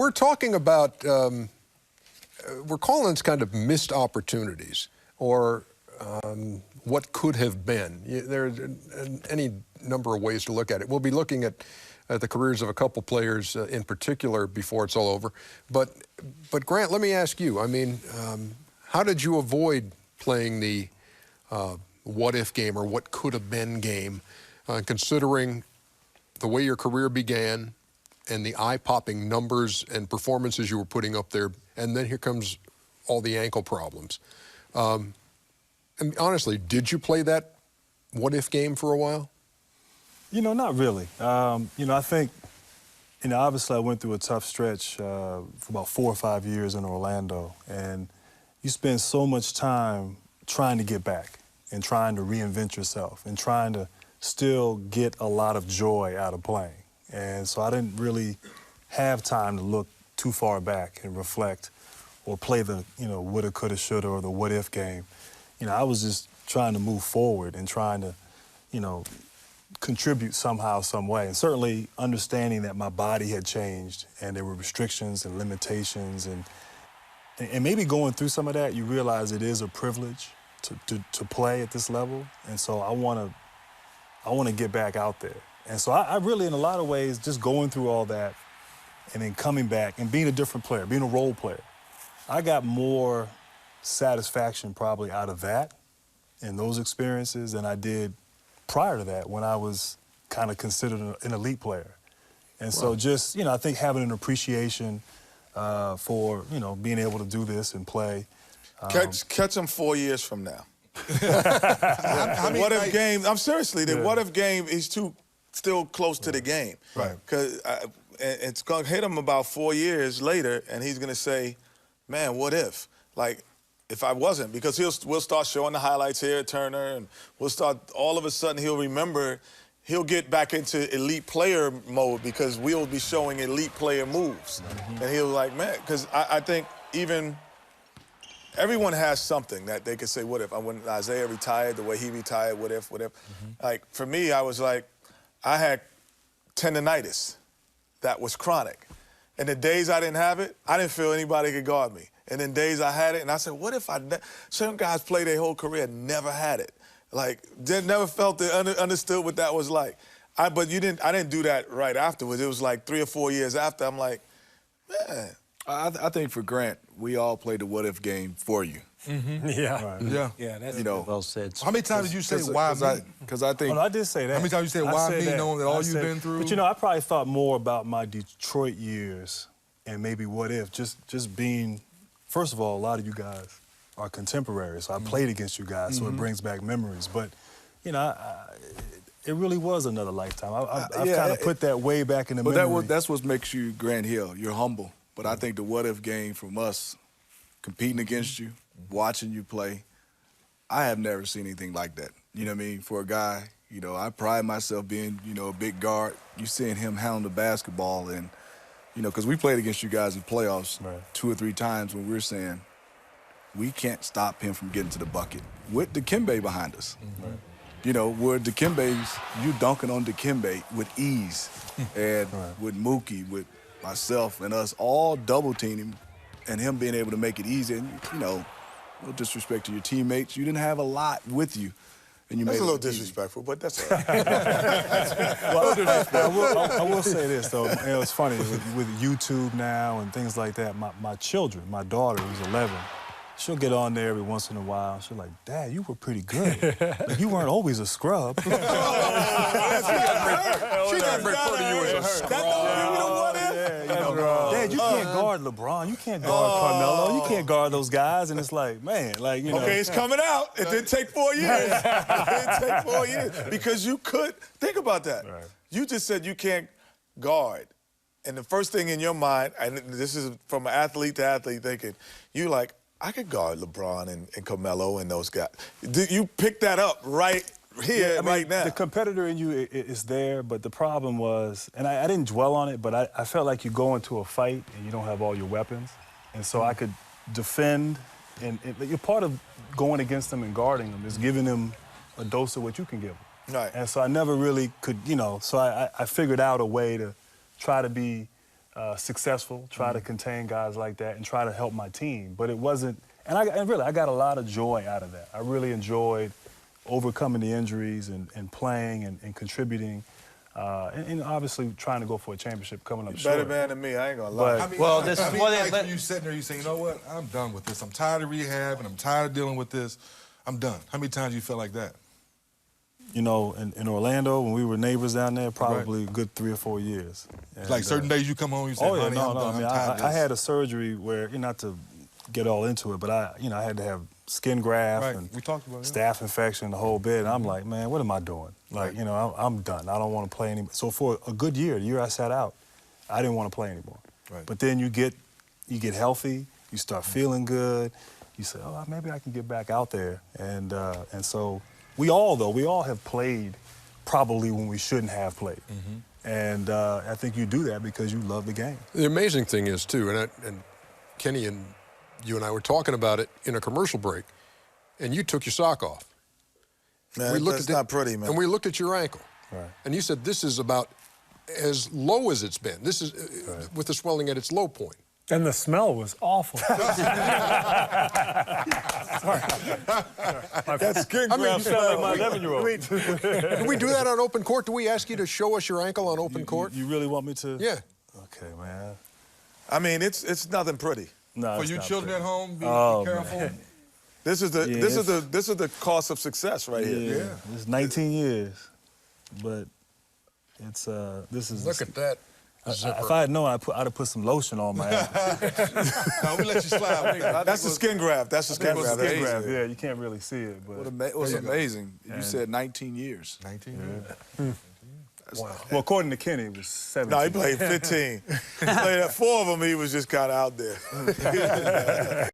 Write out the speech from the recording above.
we're talking about, we're calling this kind of missed opportunities, or what could have been. There's any number of ways to look at it. We'll be looking at the careers of a couple players in particular before it's all over. But Grant, let me ask you, I mean, how did you avoid playing the what-if game or what could have been game, considering the way your career began and the eye-popping numbers and performances you were putting up there, and then here comes all the ankle problems? And honestly, did you play that what-if game for a while? You know, not really. You know, I think, you know, obviously I went through a tough stretch for about 4 or 5 years in Orlando, and you spend so much time trying to get back and trying to reinvent yourself and trying to still get a lot of joy out of playing. And so I didn't really have time to look too far back and reflect or play the, you know, woulda, coulda, shoulda, or the what-if game. You know, I was just trying to move forward and trying to, you know, contribute somehow, some way. And certainly understanding that my body had changed and there were restrictions and limitations, and maybe going through some of that, you realize it is a privilege to play at this level. And so I want to get back out there. And so I really, in a lot of ways, just going through all that and then coming back and being a different player, being a role player, I got more satisfaction probably out of that and those experiences than I did prior to that, when I was kind of considered an elite player. And so just, you know, I think having an appreciation for, you know, being able to do this and play. Catch them 4 years from now. What if game, I'm seriously, the what if game is still close to the game. Right. Because it's going to hit him about 4 years later, and he's going to say, man, what if? Like, if I wasn't, because we'll start showing the highlights here at Turner, and we'll start, all of a sudden he'll remember, he'll get back into elite player mode because we'll be showing elite player moves. And he'll like, man, because I think even everyone has something that they could say, what if? When Isaiah retired, the way he retired, what if, what if? Like, for me, I was like, I had tendonitis that was chronic. And the days I didn't have it, I didn't feel anybody could guard me. And then days I had it, and I said, what if some guys play their whole career and never had it? Like, they never felt it, understood what that was like. But I didn't do that right afterwards. It was like 3 or 4 years after. I'm like, man. I think for Grant, we all played the what-if game for you. Yeah. Right. Yeah, that's well said. How many times did you say, why me? Because I think... Oh, no, I did say that. How many times you said, why me, knowing that all you've been through? But, you know, I probably thought more about my Detroit years and maybe what if, just being... First of all, a lot of you guys are contemporaries, so I played against you guys, so it brings back memories. But, you know, it really was another lifetime. I've kind of put that way back in the memory. That's what makes you Grant Hill. You're humble. But I think the what-if game from us, competing against you, watching you play, I have never seen anything like that. You know what I mean? For a guy, you know, I pride myself being, you know, a big guard. You seeing him handle the basketball, and, you know, because we played against you guys in playoffs 2 or 3 times when we were saying, we can't stop him from getting to the bucket with Dikembe behind us. You know, where Dikembe's, you dunking on Dikembe with ease. And with Mookie, with myself and us all double-teaming him, and him being able to make it easy. And, you know, no disrespect to your teammates, you didn't have a lot with you. And you That's made a little it disrespectful, but that's all right. Well, I will say this, though. You know, it's funny, with YouTube now and things like that, my children, my daughter, who's 11, she'll get on there every once in a while. She'll like, Dad, you were pretty good. Like, you weren't always a scrub. She doesn't refer to you as a scrub. Dad, you can't guard LeBron. You can't guard Carmelo. You can't guard those guys. And it's like, man, like, you know. Okay, it's coming out. It didn't take 4 years. It didn't take 4 years. Because you could. Think about that. Right. You just said you can't guard. And the first thing in your mind, and this is from athlete to athlete thinking, you like, I could guard LeBron and Carmelo and those guys. You pick that up right here, I mean, right now. The competitor in you is there, but the problem was, and I didn't dwell on it, but I felt like you go into a fight and you don't have all your weapons. And so I could defend, and you're part of going against them and guarding them is giving them a dose of what you can give them. Right. And so I never really could, you know, so I figured out a way to try to be successful, try to contain guys like that, and try to help my team. But it wasn't, and really, I got a lot of joy out of that. I really enjoyed overcoming the injuries and playing and contributing. And obviously trying to go for a championship coming up short. Better man than me, I ain't gonna lie. But, I mean, nights when you sitting there, you say, you know what? I'm done with this. I'm tired of rehab, and I'm tired of dealing with this. I'm done. How many times you felt like that? You know, in Orlando, when we were neighbors down there, probably a good 3 or 4 years. And, Like certain days you come home, you say, oh yeah, honey, no, I'm no. done. I mean, I'm tired of I this. had a surgery where, not to get all into it, but I had to have skin graft Right. and We talked about it, yeah. staph infection, the whole bit. And I'm like, man, what am I doing? Like, I'm done. I don't want to play anymore. So for a good year, the year I sat out, I didn't want to play anymore. Right. But then you get healthy, you start feeling good. You say, oh, maybe I can get back out there. And so we all have played probably when we shouldn't have played. And I think you do that because you love the game. The amazing thing is, too, and Kenny and you and I were talking about it in a commercial break, and you took your sock off. Man, that's not pretty, man. And we looked at your ankle. Right. And you said this is about as low as it's been. This is with the swelling at its low point. And the smell was awful. That's skin graft. You sound like my 11-year-old. Do we do that on open court? Do we ask you to show us your ankle on open court? You really want me to? Yeah. Okay, man. I mean, it's nothing pretty. No, For it's you not children pretty. at home, be Oh, careful. man. This is the Yeah, this is the cost of success right here. Yeah. It's 19 years, but it's this is. Look at that. If I had known, I'd have put some lotion on my ankle. No, we let you slide with that. That's the skin graft. That's the skin graft. Skin graft, yeah, you can't really see it, but. What's amazing, you said 19 years. 19 years. Wow. Well, according to Kenny, it was 17. No, he played 15. He played 4 of them. He was just kind of out there.